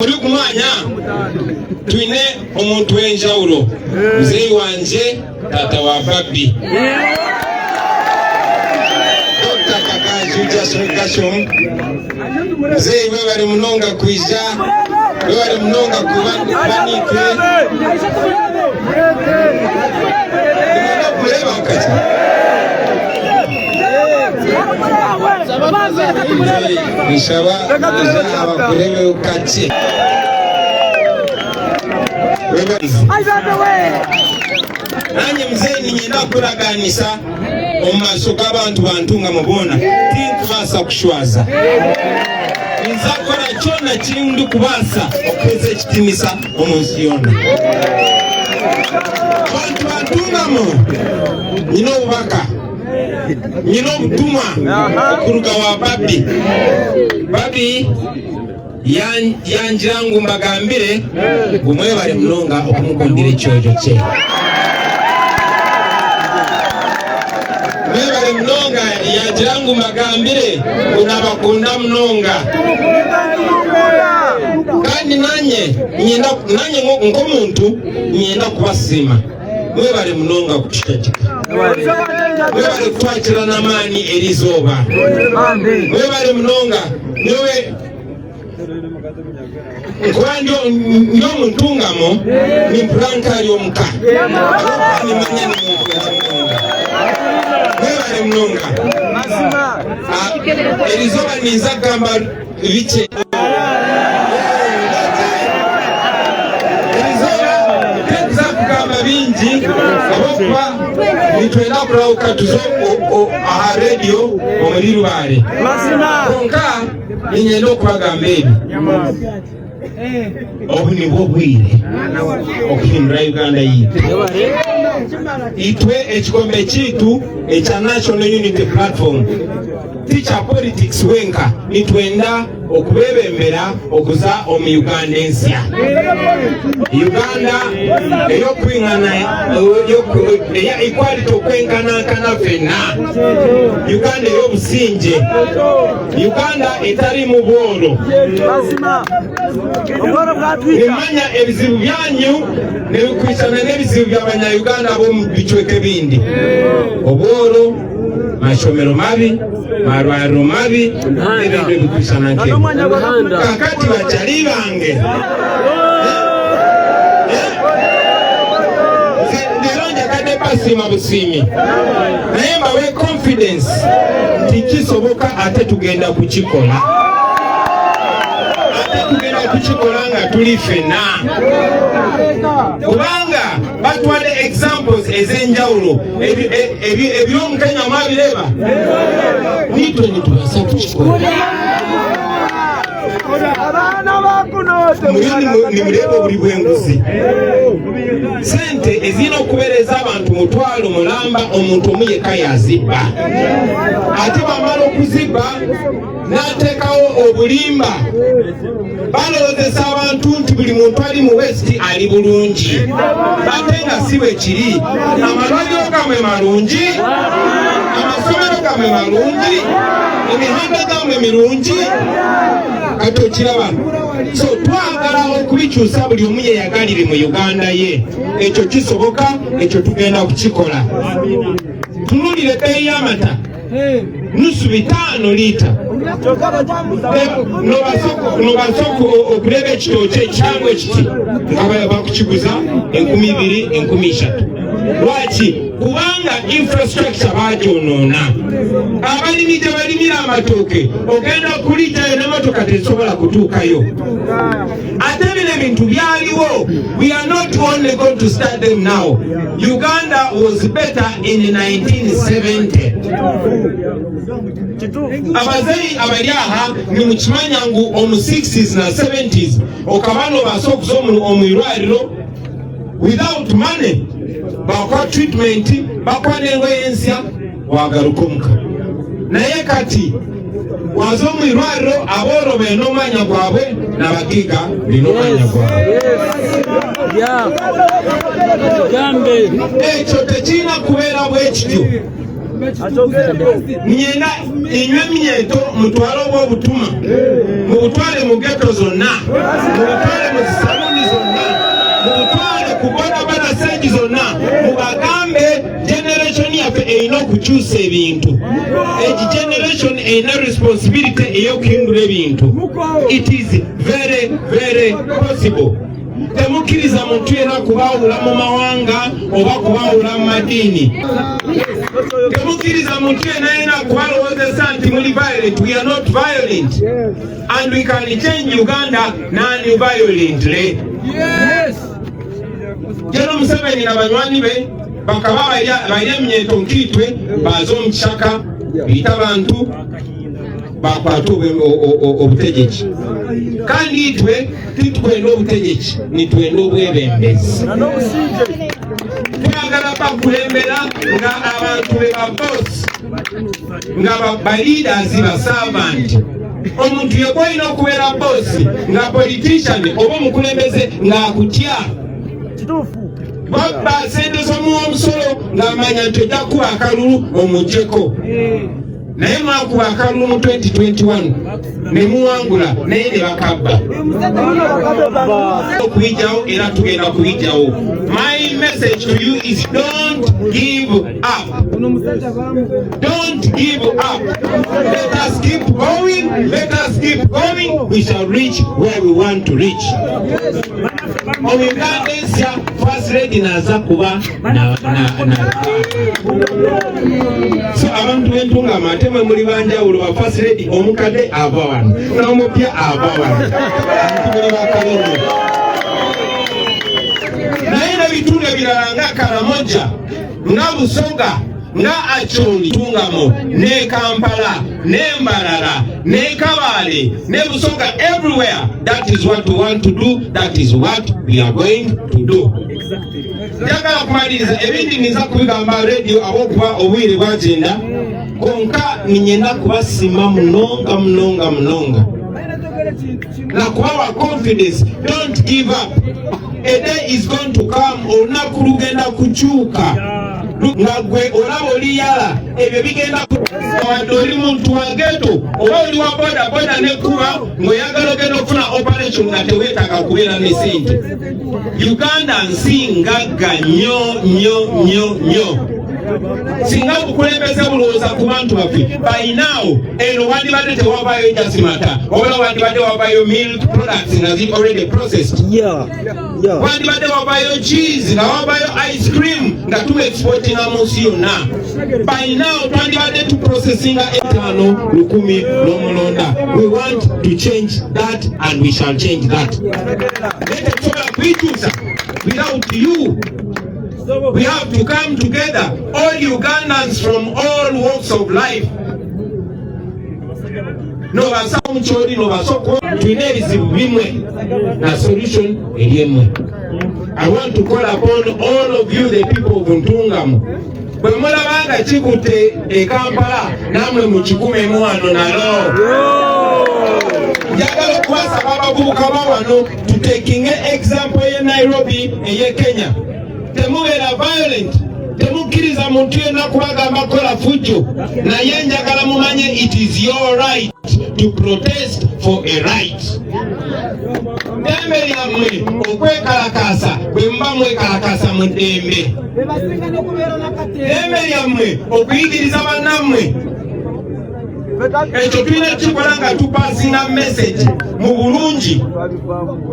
Muri kumanya tuine omuntu w'enjawulo muzeyi wanje tata wa Babi Dr. Kakazi Jason Kashom muzeyi we bali munonga kwija we bali munonga kubanike muleba kati Nishaba abakurebe ukati nanye mzee nyenda kuraganisa omumaso g'abantu bantunga mubona tinkubasa kushwaza nzakora kyona kindi kubasa okweza ekitinisa omunsi yona abantu bantungamo nyina obubaka nyina obutumwa okuruga wa Babi Babi yanjirangu mbagambire gumwe bali munonga okumukundira ekyojo kye mwebale munonga yanjirangu mbagambire unabakunda munonga kandi nanye nk'omuntu nyenda kubasima mwebale munonga kukitakika mwebale kutwakira n'amaani erizooba mwebale munonga nyowe kuba ndio muntungamo ni mpulankali omuka nimanya ni mwebale munonga erizooba ninza kugamba bice bingi abokuba nitwenda kulawuka tuzo aha radio omuli Lubaale konka ninyenda okubagamba ebi obu nibwo bwire okuhindura Uganda yitu itwe ekikombe kiitu ekya National Unity Platform ticha politics wenka nitwenda okubebembera okuza omu Uganda ensya Uganda eyokwingana eya equality okwenkanankana fena Uganda ey'obusinge Uganda etali mu bworo nimanya ebizibu byanyu nebikwisana n'ebizibu by'abanya-Uganda ab'omu bicweka bindi obworo mashomero mabi marwariro mabi n'ebintu ebikwisana nk'ebyo kakati bakyali bange ndero njakadde basima busimi naye mbawe confidence nti kisoboka ate tugenda kukikola nga tuli fena kubanga batwale examples ez'enjawulo eby'omukenya mwabireba nitwe nitubasa kukikola nimuleba buli bwenguzi sente ezina okubeereza abantu mutwalo mulamba omuntu omu yekka yazibba ate bamala okuzibba n'ateekawo obulimba balowoozesa abantu nti buli muntu ali mu West ali bulungi ate nga si bwe kiri amalwaliro gamwe malungi amasomero gamwe malungi emihanda gamwe mirungi kati okiraba so twagala okubikyusa buli omu yeyagalire mu Uganda ye ekyo kisoboka ekyo tugenda kukikola tunulire ebbeeyi y'amata nusu 5 liita nobasoko okuleba ekitooki ekyangu ekiti nga bakukiguza 2,000 3,000 lwaki kubanga infrastructure bagyonoona abalimi gye balimira amatooke ogenda kulijayo n'emmotoka tezisobola kutuukayo ate bino ebintu byaliwo we are not only going to start them now. Uganda was better in 1970 abazeyi abali aha ni mukimanya ngu omu 60s na 70s okabano basokuza omwirwariro without money bakwa treatment bakwa n'engoye ensya wagaruka omuka naye kati waza omwirwariro abooro beena omwanya gwabwe n'abagiga beena omwanya gwabwe ekyo tekirina kubeera bwe kityo nyenda inywe myeto mutwalo obutuma mubutwale mu ghetto zonna mubutwale mu saluni zonna mubutwale ku bodaboda stage zonna mubagambe generation yaffe erina okukyusa ebintu. Egi generation erina responsibility ey'okuhindura ebintu. It is very very possible. Temukkiriza muntu yenna kubaawula mu mawanga oba kubaawula mu madiini. Temukkiriza muntu yenna kubalowoozesa nti muli violent. We are not violent. And we can change Uganda non-violently. Yes. General Museveni na banywanyi be bakaba balya Mnyeto Nkiitwe baza omu kishaka biyita abantu bakwata obutegeki. Kandi itwe titwenda obutegeki, nitwenda obwebembezi. Twagala bakulembera nga abantu be babosi, nga baleaders ba servant. Omuntu yekwa alina okubeera bosi nga politician oba omukulembeze ng'akutya. Baba sente z'omuwa omusolo ng'amanya nti ojja kuba akalulu omugyeko. Naye mwakuba akalulu mu 2021 ne muwangula naye ne bakabba. Okuyijjawo era tugenda kuyijjawo. My message to you is don't give up. Don't give up. Let us keep going. Let us keep going. We shall reach where we want to reach. Omugandesya first lady naza kuba na so abantu b'entungama ate mwe muli banjawulo ba first lady omukadde ava wano n'omupya ava wano muli bakalono naye n'ebitundu ebirala nga Karamoja nga Busoga nga Acholi Tungamo ne Kampala ne Mbarara ne Kabale ne Busoga everywhere. That is what we want to do. That is what we are going to do. Njagala kumaliriza ebindi niza kubigamba radio abokuba obwire bwagenda konka ninyenda kubasima munonga na kubawa confidence. Don't give up. A day is going to come olunaku lugenda kukyuka nga gwe olaba oliyala ebyo bigenda wadde oli muntu wa ghetto oba oli wa bodaboda nekuba ng'oyagala ogenda okufuna operation nga teweetaaga kubeera ne sente. Uganda nsi ngagga nnyo. Singa bukulembeze bulowooza ku bantu baffe by now eno wandibadde tewabaayo jasimata oba wandibadde wabaayo milk products nga zi already processed. Wandibadde wabaayo cheese nga wabaayo ice cream nga tuba exportinga mu nsi yonna. By now twandibadde tuprocessinga 5,000 n'omulonda. We want to change that and we shall change that. Lete tusobola kuyikyusa without you. We have to come together, all Ugandans from all walks of life. No basawo mchori, no basoko, tuine ebizibu bimwe na solution eliemwe. I want to call upon all of you, the people of Ntungamo. Bwe mulabanga kikutte e Kampala, namwe mukikume wano nalo. Njagala okubasaba abavubuka ba wano to taking an example ye Nairobi eye Kenya. Temubeera violent. Temukkiriza muntu yenna kubagamba kola fujjo. Naye njagala mumanye it is your right to protest for a right. Ddembe lyammwe okwekalakaasa bwe muba mwekalakaasa mu ddembe. Ddembe lyammwe okuyigiriza bannammwe. Ekyo tulina kikola nga tupaasinga message mu bulungi.